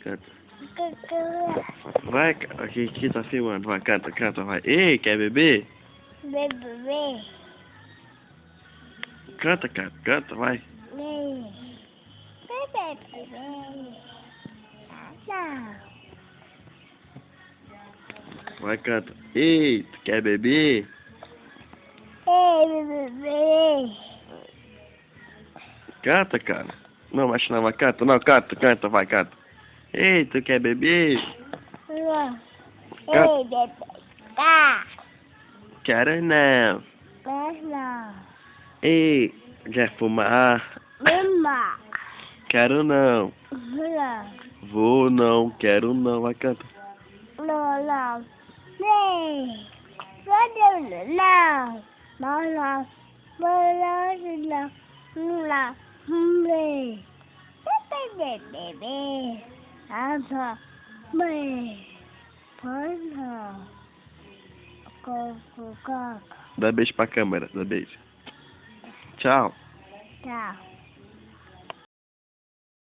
Canta. Cucu. Vai, aqui tá filmando. Vai, canta, canta, vai. Ei, quer beber? Bebê. Canta, canta, vai. Bebê. Bebê. Não. Vai, canta. Ei, tu quer beber? Ei, bebê. Canta, cara. Não, acho não, vai, canta. Não, canta, vai, canta. Ei, tu quer beber? Não. Canta. Ei, bebê. Tá. Quero não. Mas não. Ei, quer fumar? Mama. Quero não. Não. Vou não, quero não, vai, canta. Não, não. Ei. Não. Não. Não. Não. Não. Bebê. Bebê. Bebê. Asa. Bebê. Passa. Coca. Dá beijo pra câmera, dá beijo. Tchau. Tchau.